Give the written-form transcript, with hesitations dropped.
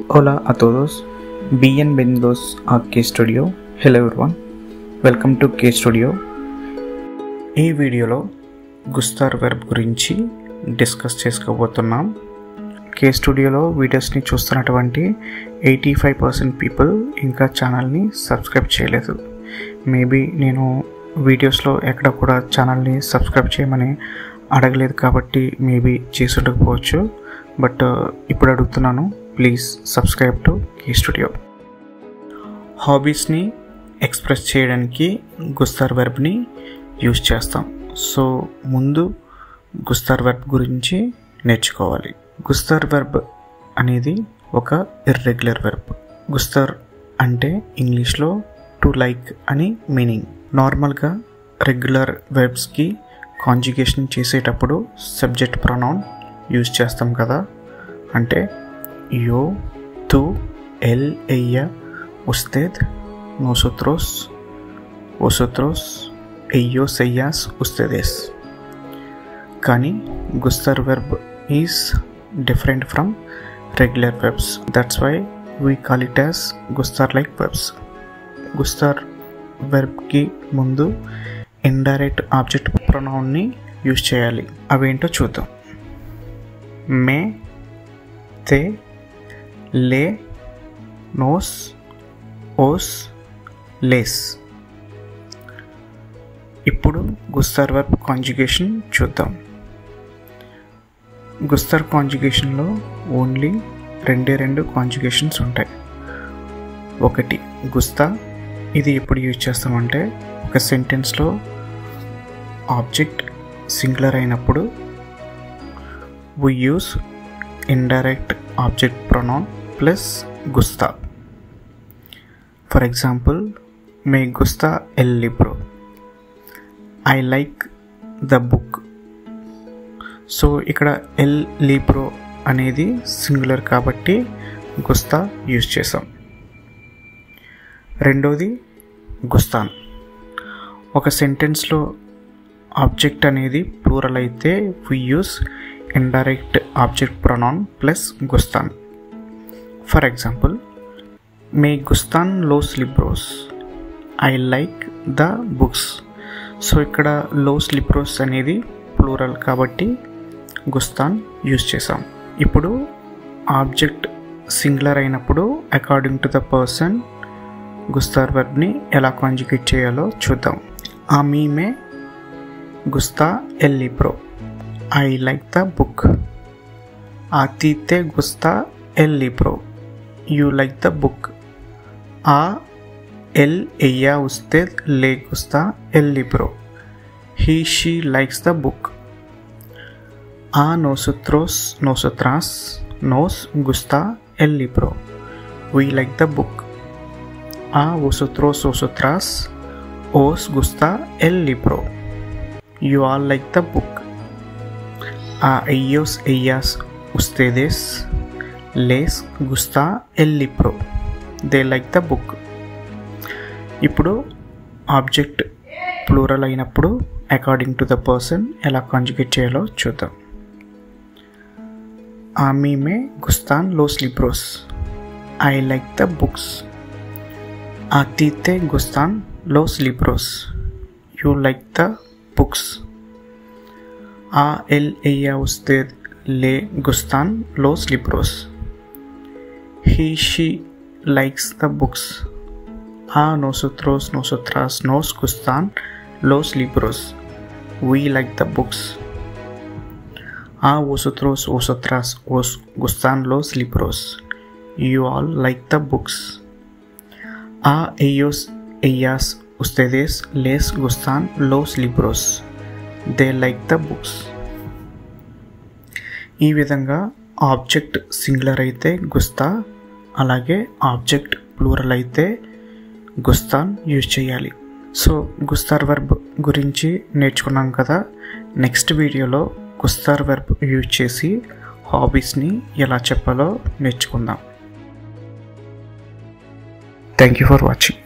Hola a todos, bienvenidos a K-Studio. Hello everyone, welcome to K-Studio. ఈ వీడియోలో గుస్తార్ verb గురించి discuss చేసుకోబోతున్నాం. K-Studioలో వీడియోస్ని చూస్తున్నటువంటి 85% పీపుల్ ఇంకా ఛానల్ని సబ్స్క్రైబ్ చేయలేదు. మేబీ నేను వీడియోస్లో ఎక్కడ కూడా ఛానల్ని సబ్స్క్రైబ్ చేయమని అడగలేదు కాబట్టి మేబీ చేసి ఉండకపోవచ్చు. బట్ ఇప్పుడు అడుగుతున్నాను, ప్లీజ్ సబ్స్క్రైబ్ టు K-Studio. హాబీస్ని ఎక్స్ప్రెస్ చేయడానికి గుస్తార్ వెర్బ్ని యూజ్ చేస్తాం. సో ముందు గుస్తార్ వెర్బ్ గురించి నేర్చుకోవాలి. గుస్తార్ వెర్బ్ అనేది ఒక ఇర్రెగ్యులర్ వెర్బ్. గుస్తార్ అంటే ఇంగ్లీష్లో టు లైక్ అని మీనింగ్. నార్మల్గా రెగ్యులర్ వెర్బ్స్కి కాంజుగేషన్ చేసేటప్పుడు సబ్జెక్ట్ ప్రొనౌన్ యూజ్ చేస్తాం కదా. అంటే yo, tú, él, ella, usted, nosotros, vosotros, ellos, ellas, ustedes. కానీ గుస్తార్ verb is different from regular verbs. That's why we call it as గుస్తార్ లైక్ వెర్బ్స్. గుస్తార్ వెర్బ్కి ముందు ఇండైరెక్ట్ ఆబ్జెక్ట్ ప్రొనౌన్ని యూజ్ చేయాలి. అవేంటో చూద్దాం. మే, తే, లే, నోస్, ఓస్, లేస్. ఇప్పుడు గుస్తార్ వెర్బ్ కాంజుగేషన్ చూద్దాం. గుస్తార్ కాంజుగేషన్లో ఓన్లీ రెండు కాంజుగేషన్స్ ఉంటాయి. ఒకటి గుస్తా. ఇది ఎప్పుడు యూజ్ చేస్తామంటే ఒక సెంటెన్స్లో ఆబ్జెక్ట్ సింగులర్ అయినప్పుడు we use indirect object pronoun plus gusta. For example, me gusta el libro. I like the book. So ఇక్కడ el libro అనేది సింగులర్ కాబట్టి గుస్తా యూజ్ చేసాం. రెండోది గుస్తాన్. ఒక సెంటెన్స్లో ఆబ్జెక్ట్ అనేది ప్లూరల్ అయితే we use indirect object pronoun plus gustan. For example, me gustan los libros. I like the books. So ఇక్కడ los libros అనేది ప్లూరల్ కాబట్టి గుస్తాన్ యూజ్ చేసాం. ఇప్పుడు ఆబ్జెక్ట్ సింగులర్ అయినప్పుడు అకార్డింగ్ టు ద పర్సన్ గుస్తార్ వెర్బ్ని ఎలా కాంజుగేట్ చేయాలో చూద్దాం. ఆ మీ మే గుస్తా ఎల్ లిబ్రో. I like the book. A ti te gusta el libro. You like the book. A él, ella, usted le gusta el libro. He, she likes the book. A nosotros, nosotras nos gusta el libro. We like the book. A vosotros, vosotras os gusta el libro. You all like the book. A ellos, ellas, ustedes les gusta el libro. They like the book. ఇప్పుడు object plural అయినప్పుడు according to the person ఎలా conjugate చేయాలో చూద్దాం. A mí me gustan los libros. I like the books. A ti te gustan los libros. You like the books. A él, ella, usted le gustan los libros. He, she likes the books. A nosotros, nosotras nos gustan los libros. We like the books. A vosotros, vosotras os gustan los libros. You all like the books. A ellos, ellas, ustedes les gustan los libros. They like the books. ఈ విధంగా object singular అయితే గుస్తా, అలాగే object plural అయితే గుస్తాన్ use చేయాలి. So గుస్తార్ verb గురించి నేర్చుకున్నాం కదా. Next వీడియోలో గుస్తార్ వెర్బ్ యూజ్ చేసి హాబీస్ని ఎలా చెప్పాలో నేర్చుకుందాం. Thank you for watching.